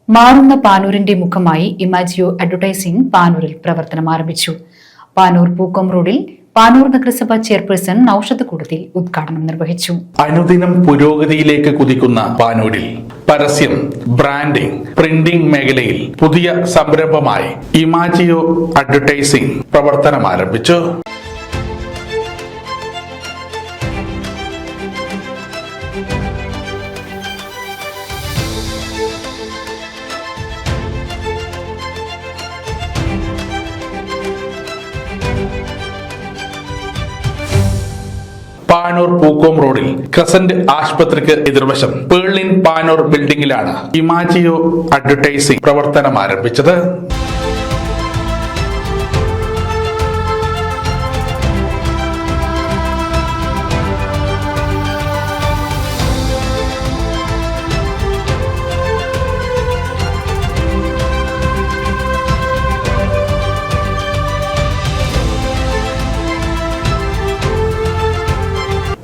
മാറുന്ന പാനൂരിന്റെ മുഖമായി ഇമാജിയോ അഡ്വർടൈസിംഗ് പാനൂരിൽ പ്രവർത്തനം ആരംഭിച്ചു. പാനൂർ പൂക്കോം റോഡിൽ പാനൂർ നഗരസഭ ചെയർപേഴ്സൺ നൌഷത്ത് കൂടത്തിൽ ഉദ്ഘാടനം നിർവഹിച്ചു. അനുദിനം പുരോഗതിയിലേക്ക് കുതിക്കുന്ന പാനൂരിൽ പരസ്യം, ബ്രാൻഡിംഗ്, പ്രിന്റിംഗ് മേഖലയിൽ പുതിയ സംരംഭമായി ഇമാജിയോ അഡ്വർടൈസിംഗ് പ്രവർത്തനം ആരംഭിച്ചു. പാനൂർ പൂക്കോം റോഡിൽ ക്രസന്റ് ആശുപത്രിക്ക് എതിർവശം പേർലിൻ പാനൂർ ബിൽഡിംഗിലാണ് ഇമാജിയോ അഡ്വർടൈസിംഗ് പ്രവർത്തനം ആരംഭിച്ചത്.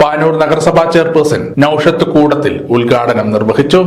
പാനൂർ നഗരസഭാ ചെയർപേഴ്സൺ നൌഷത്ത് കൂടത്തിൽ ഉദ്ഘാടനം നിർവഹിച്ചു.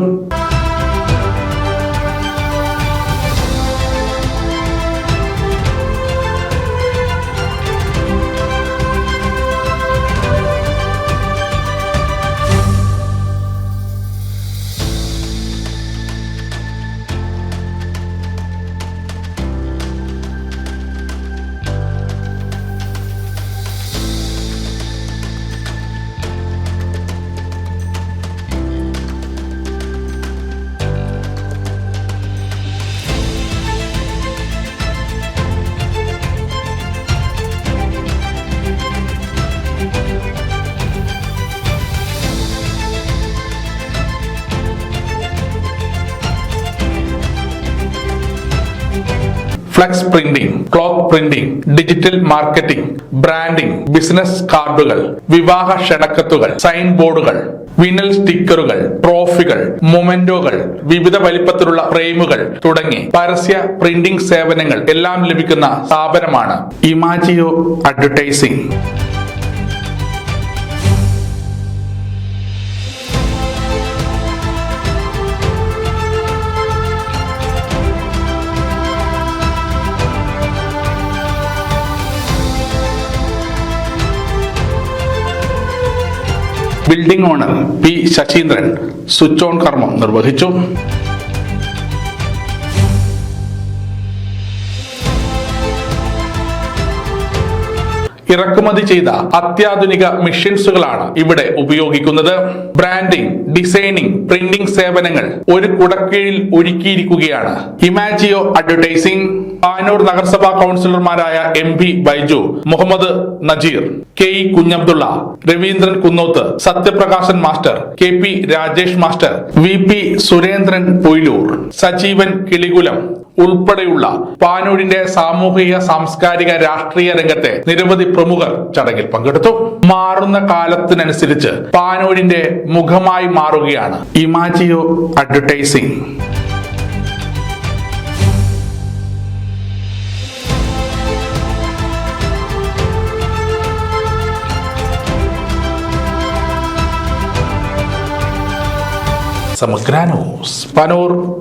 Flux printing, cloth printing, digital marketing, branding, business കാർഡുകൾ, വിവാഹ ക്ഷണക്കത്തുകൾ, സൈൻ ബോർഡുകൾ, വിനൽ സ്റ്റിക്കറുകൾ, ട്രോഫികൾ, മൊമെന്റോകൾ, വിവിധ വലിപ്പത്തിലുള്ള ഫ്രെയിമുകൾ തുടങ്ങി പരസ്യ പ്രിന്റിംഗ് സേവനങ്ങൾ എല്ലാം ലഭിക്കുന്ന സ്ഥാപനമാണ് Imagio advertising. Building owner P Sasheendran switch on കർമ്മം നിർവഹിച്ചു. ഇറക്കുമതി ചെയ്ത അത്യാധുനിക മെഷീൻസുകളാണ് ഇവിടെ ഉപയോഗിക്കുന്നത്. ബ്രാൻഡിംഗ്, ഡിസൈനിംഗ്, പ്രിന്റിംഗ് സേവനങ്ങൾ ഒരു കുടക്കീഴിൽ ഒരുക്കിയിരിക്കുകയാണ് ഇമാജിയോ അഡ്വർടൈസിംഗ്. പാനൂർ നഗരസഭാ കൗൺസിലർമാരായ MP Baiju, Muhammad Najeer, KE Kunhabdulla, Raveendran Kunnoth, Sathyaprakashan master, KP Rajesh master, VP Surendran Poyiloor, Sajeevan Kilikulam ഉൾപ്പെടെയുള്ള പാനൂരിന്റെ സാമൂഹിക, സാംസ്കാരിക, രാഷ്ട്രീയ രംഗത്തെ നിരവധി പ്രമുഖർ ചടങ്ങിൽ പങ്കെടുത്തു. മാറുന്ന കാലത്തിനനുസരിച്ച് പാനൂരിന്റെ മുഖമായി മാറുകയാണ് ഇമാജിയോ അഡ്വർടൈസിംഗ്. സമഗ്ര ന്യൂസ്, പാനൂർ.